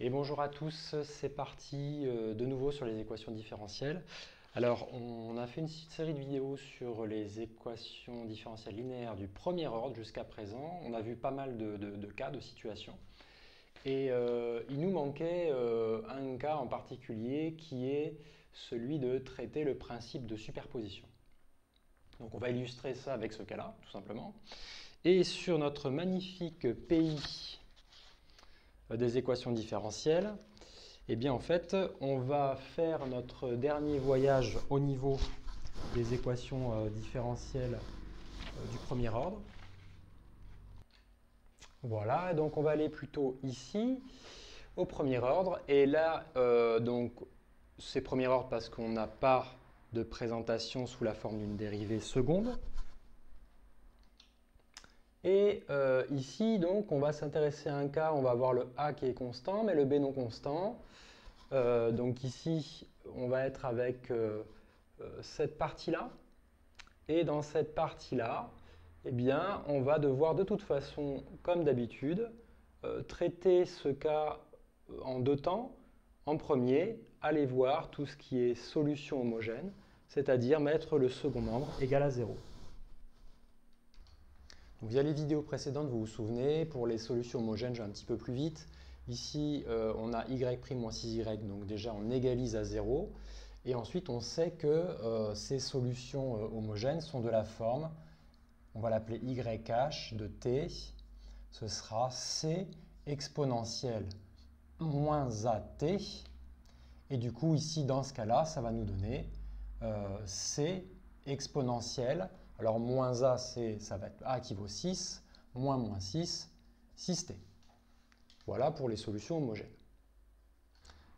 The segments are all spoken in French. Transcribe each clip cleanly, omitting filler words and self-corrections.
Et bonjour à tous, c'est parti de nouveau sur les équations différentielles. Alors, on a fait une série de vidéos sur les équations différentielles linéaires du premier ordre jusqu'à présent. On a vu pas mal de cas, de situations. Et il nous manquait un cas en particulier qui est celui de traiter le principe de superposition. Donc on va illustrer ça avec ce cas-là, tout simplement. Et sur notre magnifique pays des équations différentielles, eh bien en fait, on va faire notre dernier voyage au niveau des équations différentielles du premier ordre. Voilà, donc on va aller plutôt ici, au premier ordre. Et là, donc c'est premier ordre parce qu'on n'a pas de présentation sous la forme d'une dérivée seconde. Et ici, donc, on va s'intéresser à un cas, on va avoir le a qui est constant, mais le b non constant. Donc ici, on va être avec cette partie-là. Et dans cette partie-là, eh bien, on va devoir de toute façon, comme d'habitude, traiter ce cas en deux temps. En premier, aller voir tout ce qui est solution homogène, c'est-à-dire mettre le second membre égal à 0. Donc, via les vidéos précédentes, vous vous souvenez, pour les solutions homogènes, je vais un petit peu plus vite. Ici, on a y' moins 6y, donc déjà on égalise à 0. Et ensuite, on sait que ces solutions homogènes sont de la forme, on va l'appeler YH de t, ce sera c exponentielle moins AT. Et du coup, ici, dans ce cas-là, ça va nous donner c exponentielle. Alors, moins A, ça va être A qui vaut 6, moins 6, 6t. Voilà pour les solutions homogènes.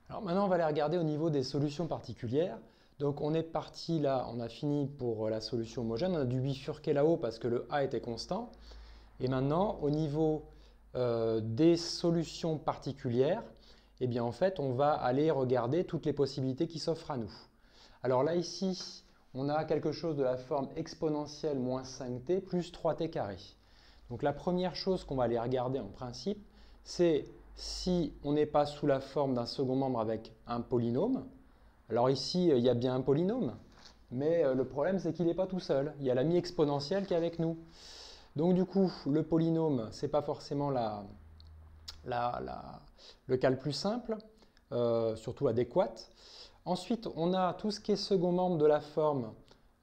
Alors maintenant, on va les regarder au niveau des solutions particulières. Donc on est parti là, on a fini pour la solution homogène. On a dû bifurquer là-haut parce que le A était constant. Et maintenant, au niveau des solutions particulières, eh bien en fait, on va aller regarder toutes les possibilités qui s'offrent à nous. Alors là, ici, on a quelque chose de la forme exponentielle moins 5t plus 3t carré. Donc la première chose qu'on va aller regarder en principe, c'est si on n'est pas sous la forme d'un second membre avec un polynôme. Alors ici, il y a bien un polynôme, mais le problème, c'est qu'il n'est pas tout seul. Il y a la mi-exponentielle qui est avec nous. Donc du coup, le polynôme, ce n'est pas forcément le cas le plus simple, surtout adéquat. Ensuite, on a tout ce qui est second membre de la forme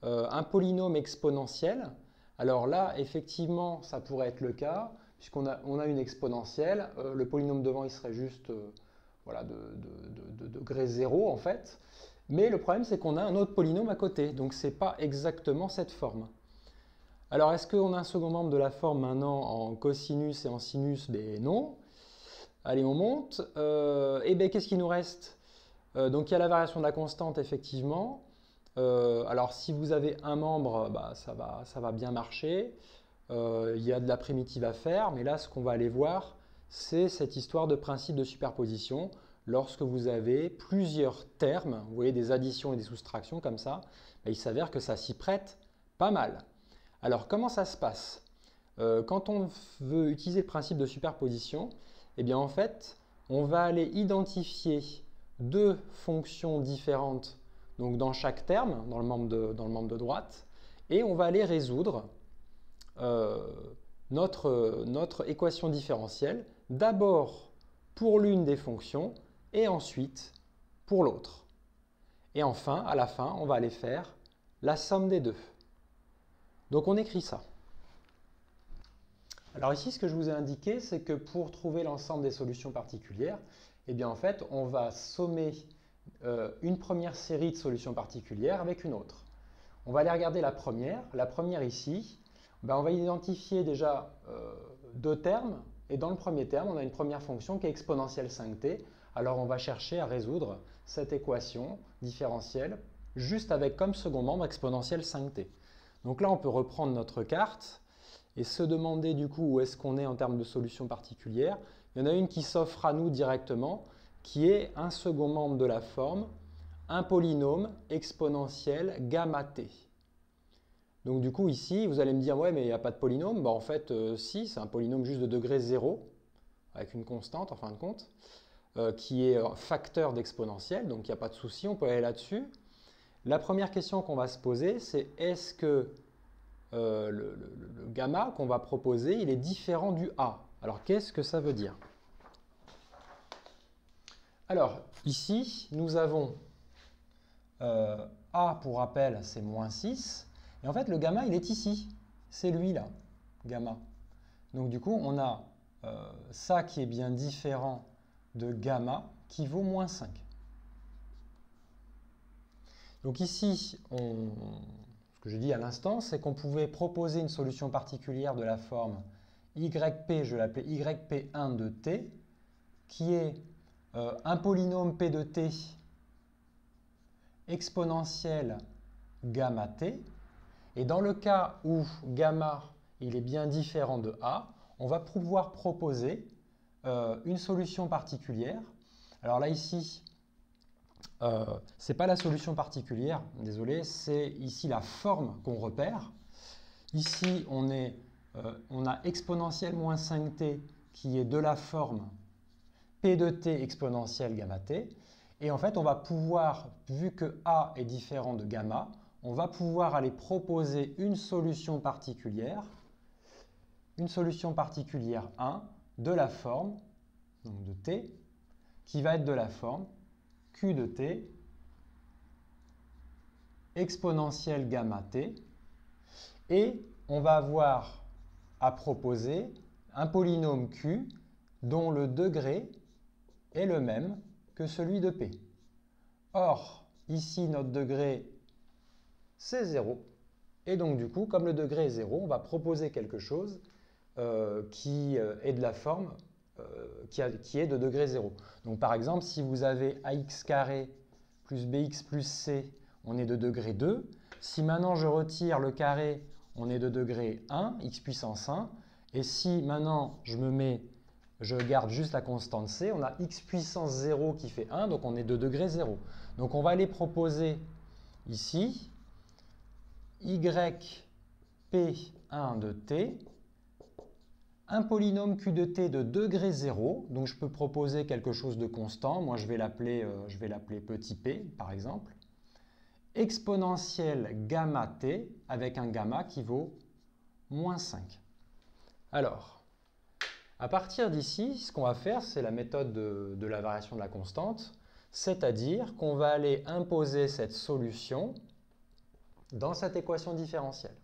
un polynôme exponentiel. Alors là, effectivement, ça pourrait être le cas, puisqu'on a une exponentielle. Le polynôme devant, il serait juste voilà, de degré 0 en fait. Mais le problème, c'est qu'on a un autre polynôme à côté. Donc, ce n'est pas exactement cette forme. Alors, est-ce qu'on a un second membre de la forme maintenant en cosinus et en sinus? Ben non. Allez, on monte. Et bien, qu'est-ce qu'il nous reste? Donc, il y a la variation de la constante, effectivement. Alors, si vous avez un membre, bah, ça va bien marcher. Il y a de la primitive à faire, mais là, ce qu'on va aller voir, c'est cette histoire de principe de superposition. Lorsque vous avez plusieurs termes, vous voyez des additions et des soustractions comme ça, bah, il s'avère que ça s'y prête pas mal. Alors, comment ça se passe? Quand on veut utiliser le principe de superposition, eh bien, en fait, on va aller identifier deux fonctions différentes donc dans chaque terme, dans le membre de droite, et on va aller résoudre notre équation différentielle, d'abord pour l'une des fonctions, et ensuite pour l'autre. Et enfin, à la fin, on va aller faire la somme des deux. Donc on écrit ça. Alors ici, ce que je vous ai indiqué, c'est que pour trouver l'ensemble des solutions particulières, eh bien en fait, on va sommer une première série de solutions particulières avec une autre. On va aller regarder la première. La première ici, ben on va identifier déjà deux termes. Et dans le premier terme, on a une première fonction qui est exponentielle 5t. Alors on va chercher à résoudre cette équation différentielle juste avec comme second membre exponentielle 5t. Donc là, on peut reprendre notre carte et se demander du coup où est-ce qu'on est en termes de solutions particulières. Il y en a une qui s'offre à nous directement, qui est un second membre de la forme, un polynôme exponentiel gamma t. Donc du coup ici, vous allez me dire, ouais mais il n'y a pas de polynôme. Bah, en fait, si, c'est un polynôme juste de degré 0, avec une constante en fin de compte. qui est facteur d'exponentielle, donc il n'y a pas de souci, on peut aller là-dessus. La première question qu'on va se poser, c'est est-ce que le gamma qu'on va proposer, il est différent du A? Alors, qu'est-ce que ça veut dire? Alors, ici, nous avons A, pour rappel, c'est moins 6. Et en fait, le gamma, il est ici. C'est lui, là, gamma. Donc, du coup, on a ça qui est bien différent de gamma qui vaut moins 5. Donc ici, ce que j'ai dit à l'instant, c'est qu'on pouvait proposer une solution particulière de la forme yp, je vais l'appeler yp1 de t, qui est un polynôme p de t exponentiel gamma t. Et dans le cas où gamma il est bien différent de a, on va pouvoir proposer une solution particulière. Alors là, ici, ce n'est pas la solution particulière, désolé, c'est ici la forme qu'on repère. Ici, on a exponentielle moins 5t qui est de la forme p de t exponentielle gamma t. Et en fait, on va pouvoir, vu que a est différent de gamma, on va pouvoir aller proposer une solution particulière 1 de la forme, donc de t, qui va être de la forme q de t exponentielle gamma t. Et on va avoir à proposer un polynôme q dont le degré est le même que celui de p. Or, ici, notre degré, c'est 0. Et donc, du coup, comme le degré est 0, on va proposer quelque chose qui est de la forme qui est de degré 0. Donc, par exemple, si vous avez ax carré plus bx plus c, on est de degré 2. Si maintenant je retire le carré, on est de degré 1, x puissance 1. Et si maintenant je garde juste la constante c, on a x puissance 0 qui fait 1, donc on est de degré 0. Donc on va aller proposer ici yp1 de t, un polynôme q de t de degré 0, donc je peux proposer quelque chose de constant, moi je vais l'appeler petit p par exemple, exponentielle gamma t avec un gamma qui vaut moins 5. Alors, à partir d'ici, ce qu'on va faire, c'est la méthode de la variation de la constante, c'est-à-dire qu'on va aller imposer cette solution dans cette équation différentielle.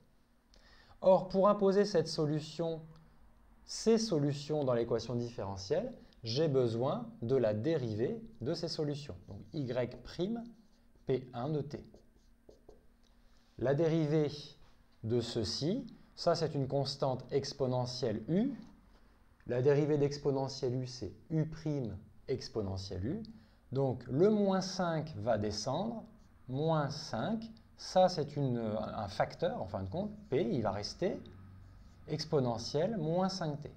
Or, pour imposer ces solutions dans l'équation différentielle, j'ai besoin de la dérivée de ces solutions, donc yp' p1 de t. La dérivée de ceci, ça c'est une constante exponentielle u. La dérivée d'exponentielle u, c'est u' exponentielle u. Donc le moins 5 va descendre, moins 5, ça c'est un facteur, en fin de compte, p, il va rester exponentielle moins 5t.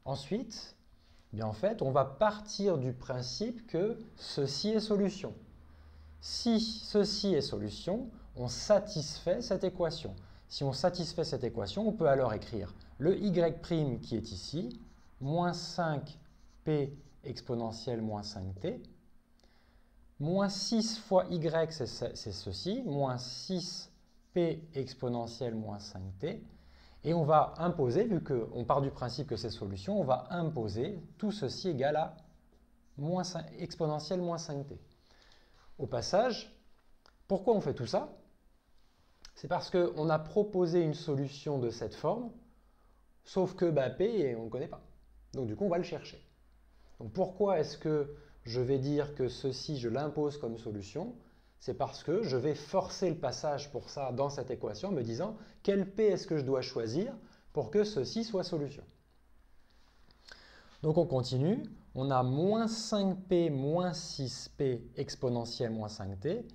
Ensuite, bien en fait, on va partir du principe que ceci est solution. Si ceci est solution, on satisfait cette équation. Si on satisfait cette équation, on peut alors écrire le y' qui est ici, moins 5p exponentielle moins 5t, moins 6 fois y, c'est ceci, moins 6p exponentielle moins 5t, et on va imposer, vu qu'on part du principe que c'est solution, on va imposer tout ceci égal à exponentielle moins 5t. Au passage, pourquoi on fait tout ça? C'est parce qu'on a proposé une solution de cette forme, sauf que P, on ne le connaît pas. Donc du coup, on va le chercher. Donc pourquoi est-ce que je vais dire que ceci, je l'impose comme solution? C'est parce que je vais forcer le passage pour ça dans cette équation, me disant quel P est-ce que je dois choisir pour que ceci soit solution. Donc on continue. On a moins 5p moins 6p exponentielle moins 5t.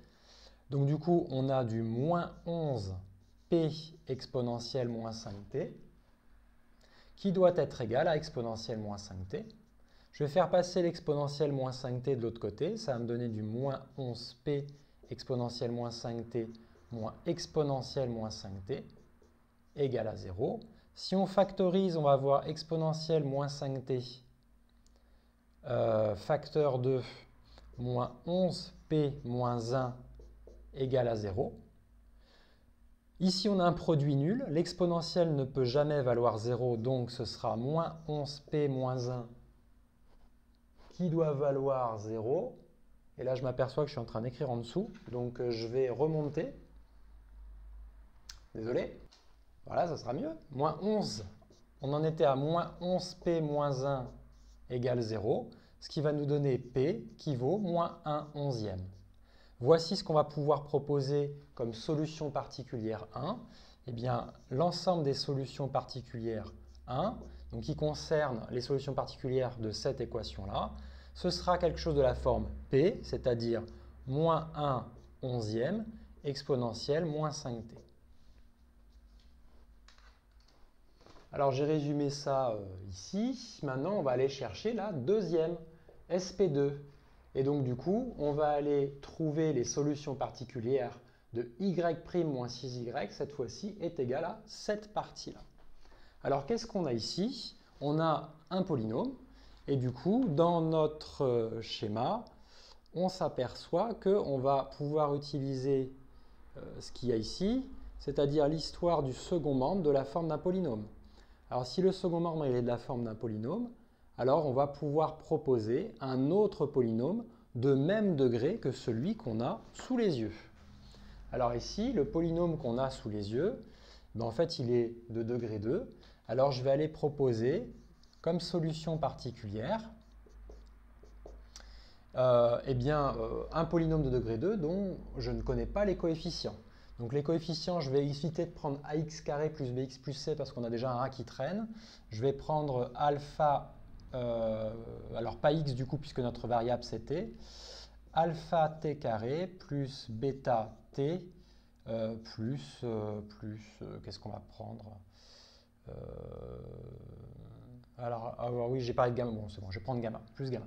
Donc du coup, on a du moins 11p exponentielle moins 5t qui doit être égal à exponentielle moins 5t. Je vais faire passer l'exponentielle moins 5t de l'autre côté. Ça va me donner du moins 11p exponentielle moins 5t moins exponentielle moins 5t égale à 0. Si on factorise, on va avoir exponentielle moins 5t facteur de moins 11p moins 1 égale à 0. Ici, on a un produit nul. L'exponentielle ne peut jamais valoir 0, donc ce sera moins 11p moins 1 qui doit valoir 0. Et là, je m'aperçois que je suis en train d'écrire en dessous, donc je vais remonter. Désolé. Voilà, ça sera mieux. Moins 11, on en était à moins 11p moins 1 égale 0, ce qui va nous donner p qui vaut moins 1 onzième. Voici ce qu'on va pouvoir proposer comme solution particulière 1. Eh bien, l'ensemble des solutions particulières 1, donc qui concerne les solutions particulières de cette équation-là, ce sera quelque chose de la forme p, c'est-à-dire moins 1 onzième exponentielle moins 5t. Alors j'ai résumé ça ici. Maintenant, on va aller chercher la deuxième, SP2. Et donc du coup, on va aller trouver les solutions particulières de y' moins 6y, cette fois-ci, est égal à cette partie-là. Alors qu'est-ce qu'on a ici? On a un polynôme. Et du coup, dans notre schéma, on s'aperçoit qu'on va pouvoir utiliser ce qu'il y a ici, c'est-à-dire l'histoire du second membre de la forme d'un polynôme. Alors si le second membre est de la forme d'un polynôme, alors on va pouvoir proposer un autre polynôme de même degré que celui qu'on a sous les yeux. Alors ici, le polynôme qu'on a sous les yeux, ben en fait il est de degré 2. Alors je vais aller proposer comme solution particulière un polynôme de degré 2 dont je ne connais pas les coefficients. Donc les coefficients, je vais éviter de prendre ax carré plus bx plus c parce qu'on a déjà un a qui traîne. Je vais prendre alpha, alors pas x du coup puisque notre variable c'est t, alpha t carré plus bêta t qu'est-ce qu'on va prendre alors oui, j'ai parlé de gamma, bon c'est bon, je vais prendre gamma, plus gamma.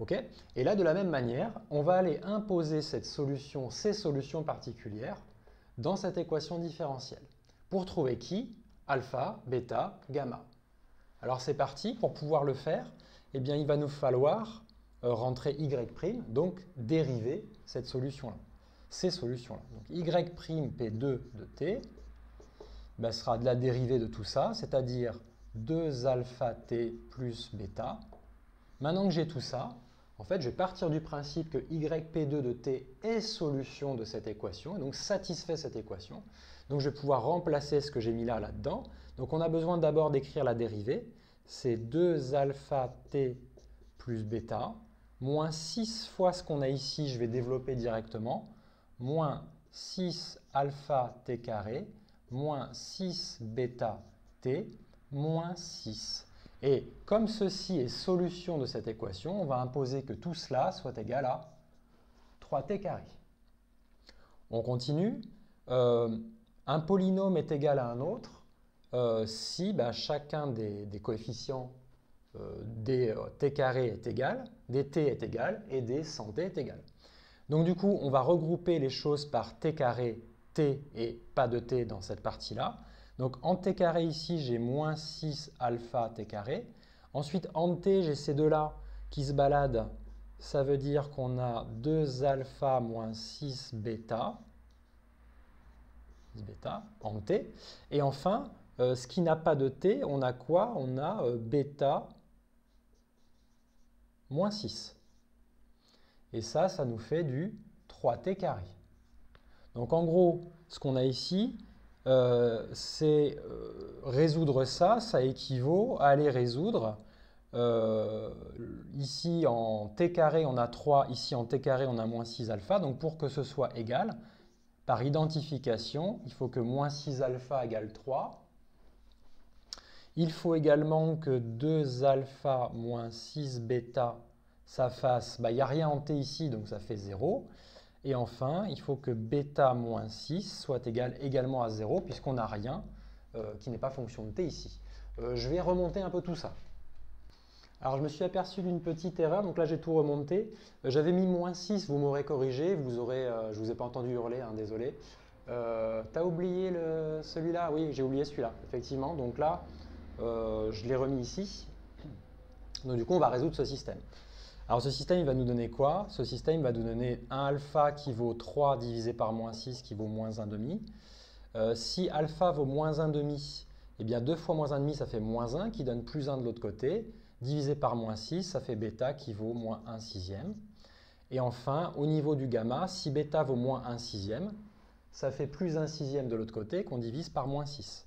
Okay. Et là, de la même manière, on va aller imposer cette solution, ces solutions particulières dans cette équation différentielle. Pour trouver qui? Alpha, bêta, gamma. Alors c'est parti, pour pouvoir le faire, eh bien, il va nous falloir rentrer y', donc dériver cette solution-là, ces solutions-là. Donc y'(p2) de t ben, sera de la dérivée de tout ça, c'est-à-dire 2 alpha t plus bêta. Maintenant que j'ai tout ça, en fait, je vais partir du principe que yp2 de t est solution de cette équation, et donc satisfait cette équation. Donc je vais pouvoir remplacer ce que j'ai mis là-dedans. Donc on a besoin d'abord d'écrire la dérivée. C'est 2 alpha t plus bêta, moins 6 fois ce qu'on a ici, je vais développer directement, moins 6 alpha t carré, moins 6 bêta t, moins 6. Et comme ceci est solution de cette équation, on va imposer que tout cela soit égal à 3t carré. On continue. Un polynôme est égal à un autre si chacun des coefficients des t carré est égal, des t est égal et des 100t est égal. Donc du coup, on va regrouper les choses par t carré, t et pas de t dans cette partie-là. Donc en t carré ici, j'ai moins 6 alpha t carré. Ensuite, en t, j'ai ces deux-là qui se baladent. Ça veut dire qu'on a 2 alpha moins 6 bêta, en t. Et enfin, ce qui n'a pas de t, on a quoi? On a bêta moins 6. Et ça nous fait du 3t carré. Donc en gros, ce qu'on a ici, c'est résoudre ça, ça équivaut à aller résoudre, ici en t carré on a 3, ici en t carré on a moins 6 alpha, donc pour que ce soit égal, par identification, il faut que moins 6 alpha égale 3. Il faut également que 2 alpha moins 6 bêta, ça fasse, il n'y a rien en t ici, donc ça fait 0. Et enfin, il faut que bêta moins 6 soit égal également à 0, puisqu'on n'a rien qui n'est pas fonction de t ici. Je vais remonter un peu tout ça. Alors, je me suis aperçu d'une petite erreur, donc là j'ai tout remonté. J'avais mis moins 6, vous m'aurez corrigé, je ne vous ai pas entendu hurler, hein, désolé. T'as oublié celui-là? Oui, j'ai oublié celui-là, effectivement. Donc là, je l'ai remis ici. Donc du coup, on va résoudre ce système. Alors ce système, il va nous donner quoi? Ce système va nous donner un alpha qui vaut 3 divisé par moins 6 qui vaut moins 1,5. Si alpha vaut moins 1,5, eh bien 2 fois moins 1,5, ça fait moins 1 qui donne plus 1 de l'autre côté. Divisé par moins 6, ça fait bêta qui vaut moins 1 sixième. Et enfin, au niveau du gamma, si bêta vaut moins 1 sixième, ça fait plus 1 sixième de l'autre côté qu'on divise par moins 6.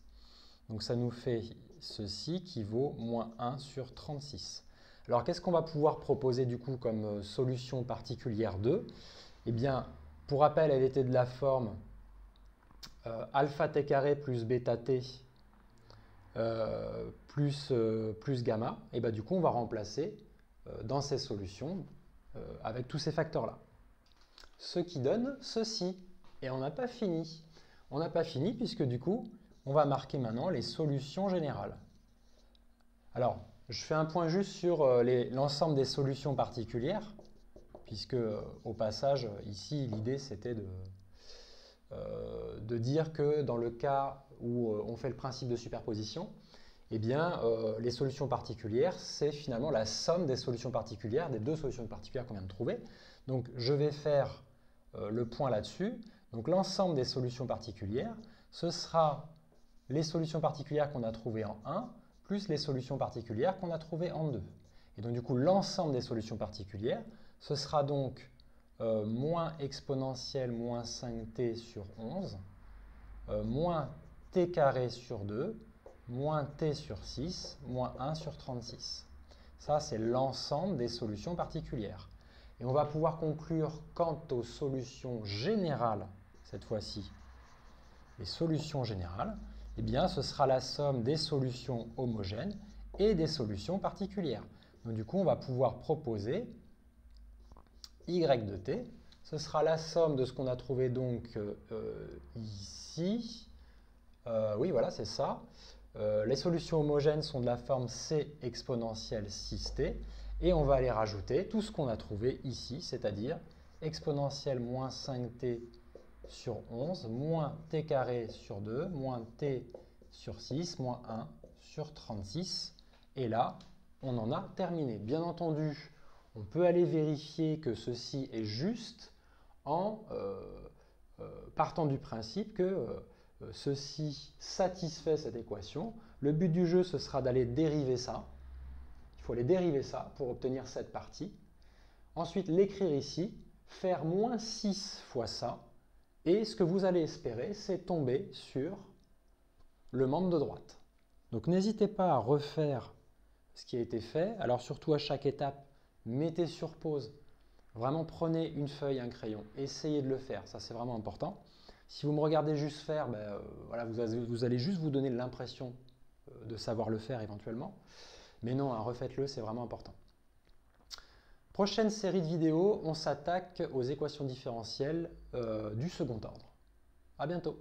Donc ça nous fait ceci qui vaut moins 1 sur 36. Alors qu'est-ce qu'on va pouvoir proposer du coup comme solution particulière 2? Eh bien, pour rappel, elle était de la forme alpha t carré plus bêta t plus gamma. Et bien du coup, on va remplacer dans ces solutions avec tous ces facteurs-là. Ce qui donne ceci. Et on n'a pas fini. On n'a pas fini puisque du coup, on va marquer maintenant les solutions générales. Alors, je fais un point juste sur l'ensemble des solutions particulières, puisque au passage, ici, l'idée c'était de dire que dans le cas où on fait le principe de superposition, eh bien, les solutions particulières, c'est finalement la somme des solutions particulières, des deux solutions particulières qu'on vient de trouver. Donc, je vais faire le point là-dessus. Donc, l'ensemble des solutions particulières, ce sera les solutions particulières qu'on a trouvées en 1, plus les solutions particulières qu'on a trouvées en 2. Et donc, du coup, l'ensemble des solutions particulières, ce sera donc moins exponentielle moins 5t sur 11, moins t carré sur 2, moins t sur 6, moins 1 sur 36. Ça, c'est l'ensemble des solutions particulières. Et on va pouvoir conclure quant aux solutions générales, cette fois-ci, les solutions générales, eh bien, ce sera la somme des solutions homogènes et des solutions particulières. Donc, du coup, on va pouvoir proposer y de t. Ce sera la somme de ce qu'on a trouvé donc ici. Oui, voilà, c'est ça. Les solutions homogènes sont de la forme c exponentielle 6t. Et on va aller rajouter tout ce qu'on a trouvé ici, c'est-à-dire exponentielle moins 5t sur 11, moins t carré sur 2, moins t sur 6, moins 1 sur 36. Et là, on en a terminé. Bien entendu, on peut aller vérifier que ceci est juste en partant du principe que ceci satisfait cette équation. Le but du jeu, ce sera d'aller dériver ça. Il faut aller dériver ça pour obtenir cette partie. Ensuite, l'écrire ici, faire moins 6 fois ça. Et ce que vous allez espérer, c'est tomber sur le membre de droite. Donc n'hésitez pas à refaire ce qui a été fait. Alors surtout à chaque étape, mettez sur pause. Vraiment prenez une feuille, un crayon, essayez de le faire. Ça, c'est vraiment important. Si vous me regardez juste faire, voilà, vous allez juste vous donner l'impression de savoir le faire éventuellement. Mais non, hein, refaites-le, c'est vraiment important. Prochaine série de vidéos, on s'attaque aux équations différentielles du second ordre. À bientôt.